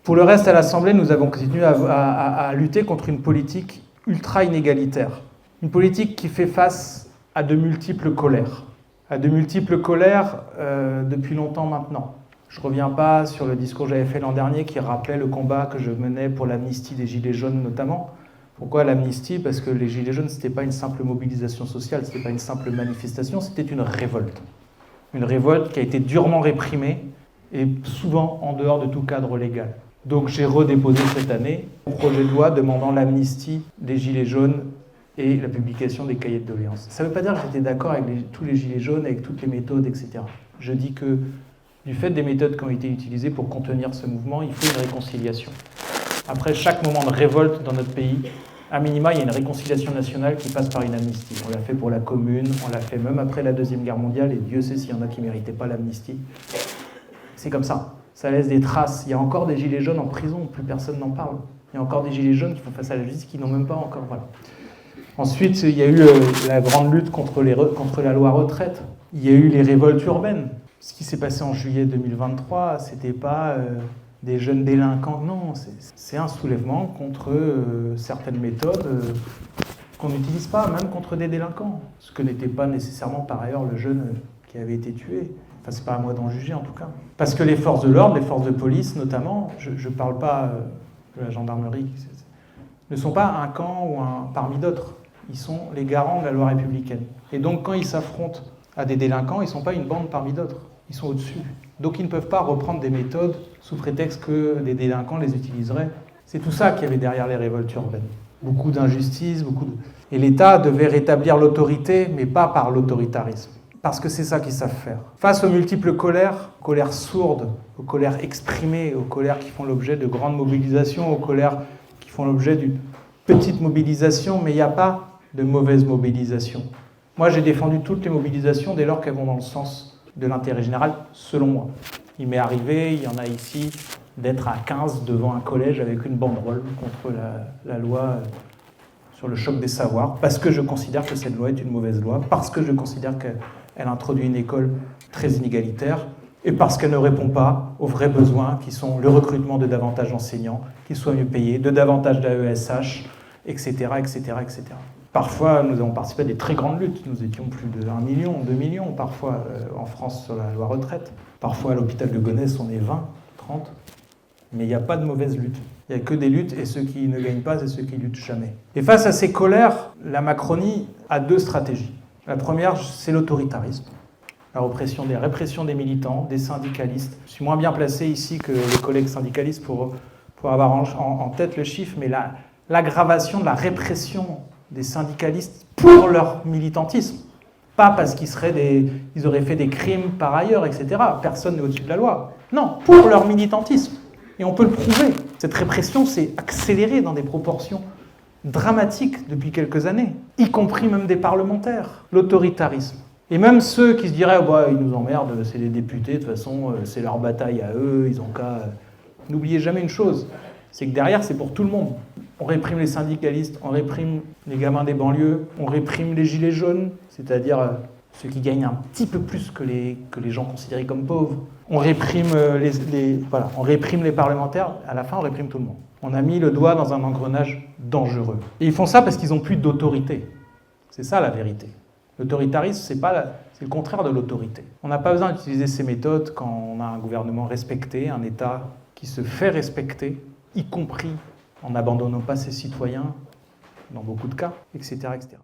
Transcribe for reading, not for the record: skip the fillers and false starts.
Pour le reste, à l'Assemblée, nous avons continué à lutter contre une politique ultra inégalitaire. Une politique qui fait face à de multiples colères. Depuis longtemps maintenant. Je ne reviens pas sur le discours que j'avais fait l'an dernier qui rappelait le combat que je menais pour l'amnistie des Gilets jaunes notamment. Pourquoi l'amnistie? Parce que les Gilets jaunes, ce n'était pas une simple mobilisation sociale, ce n'était pas une simple manifestation, c'était une révolte. Une révolte qui a été durement réprimée et souvent en dehors de tout cadre légal. Donc j'ai redéposé cette année un projet de loi demandant l'amnistie des Gilets jaunes et la publication des cahiers de doléances. Ça ne veut pas dire que j'étais d'accord avec tous les Gilets jaunes, avec toutes les méthodes, etc. Je dis que du fait des méthodes qui ont été utilisées pour contenir ce mouvement, il faut une réconciliation. Après chaque moment de révolte dans notre pays, à minima, il y a une réconciliation nationale qui passe par une amnistie. On l'a fait pour la Commune, on l'a fait même après la Deuxième Guerre mondiale, et Dieu sait s'il y en a qui ne méritaient pas l'amnistie. C'est comme ça. Ça laisse des traces. Il y a encore des Gilets jaunes en prison, plus personne n'en parle. Il y a encore des Gilets jaunes qui font face à la justice, qui n'ont même pas encore... Voilà. Ensuite, il y a eu la grande lutte contre la loi retraite. Il y a eu les révoltes urbaines. Ce qui s'est passé en juillet 2023, c'était pas des jeunes délinquants. Non, c'est un soulèvement contre certaines méthodes qu'on n'utilise pas, même contre des délinquants. Ce que n'était pas nécessairement par ailleurs le jeune qui avait été tué. Enfin, c'est pas à moi d'en juger en tout cas. Parce que les forces de l'ordre, les forces de police notamment, je ne parle pas de la gendarmerie, ne sont pas un camp ou parmi d'autres. Ils sont les garants de la loi républicaine. Et donc quand ils s'affrontent à des délinquants, ils ne sont pas une bande parmi d'autres. Ils sont au-dessus. Donc ils ne peuvent pas reprendre des méthodes sous prétexte que des délinquants les utiliseraient. C'est tout ça qu'il y avait derrière les révoltes urbaines. Beaucoup d'injustice, Et l'État devait rétablir l'autorité, mais pas par l'autoritarisme. Parce que c'est ça qu'ils savent faire. Face aux multiples colères sourdes, aux colères exprimées, aux colères qui font l'objet de grandes mobilisations, aux colères qui font l'objet d'une petite mobilisation, mais il n'y a pas de mauvaise mobilisation. Moi, j'ai défendu toutes les mobilisations dès lors qu'elles vont dans le sens de l'intérêt général, selon moi. Il m'est arrivé, il y en a ici, d'être à 15 devant un collège avec une banderole contre la loi sur le choc des savoirs, parce que je considère que cette loi est une mauvaise loi, parce que je considère qu'elle introduit une école très inégalitaire, et parce qu'elle ne répond pas aux vrais besoins qui sont le recrutement de davantage d'enseignants, qu'ils soient mieux payés, de davantage d'AESH, etc., etc., etc. Parfois, nous avons participé à des très grandes luttes. Nous étions plus de 1 million, 2 millions parfois en France sur la loi retraite. Parfois, à l'hôpital de Gonesse, on est 20, 30. Mais il n'y a pas de mauvaise lutte. Il n'y a que des luttes, et ceux qui ne gagnent pas, c'est ceux qui luttent jamais. Et face à ces colères, la Macronie a 2 stratégies. La première, c'est l'autoritarisme. La répression des militants, des syndicalistes. Je suis moins bien placé ici que les collègues syndicalistes pour avoir en tête le chiffre, mais l'aggravation de la répression des syndicalistes pour leur militantisme. Pas parce qu'ils auraient fait des crimes par ailleurs, etc. Personne n'est au-dessus de la loi. Non, pour leur militantisme. Et on peut le prouver. Cette répression s'est accélérée dans des proportions dramatiques depuis quelques années, y compris même des parlementaires. L'autoritarisme. Et même ceux qui se diraient oh, ils nous emmerdent, c'est les députés, de toute façon, c'est leur bataille à eux, ils ont qu'à... N'oubliez jamais une chose, c'est que derrière, c'est pour tout le monde. On réprime les syndicalistes, on réprime les gamins des banlieues, on réprime les gilets jaunes, c'est-à-dire ceux qui gagnent un petit peu plus que les gens considérés comme pauvres. On réprime on réprime les parlementaires, à la fin on réprime tout le monde. On a mis le doigt dans un engrenage dangereux. Et ils font ça parce qu'ils n'ont plus d'autorité. C'est ça la vérité. L'autoritarisme, c'est le contraire de l'autorité. On n'a pas besoin d'utiliser ces méthodes quand on a un gouvernement respecté, un État qui se fait respecter, y compris en n'abandonnant pas ses citoyens, dans beaucoup de cas, etc., etc.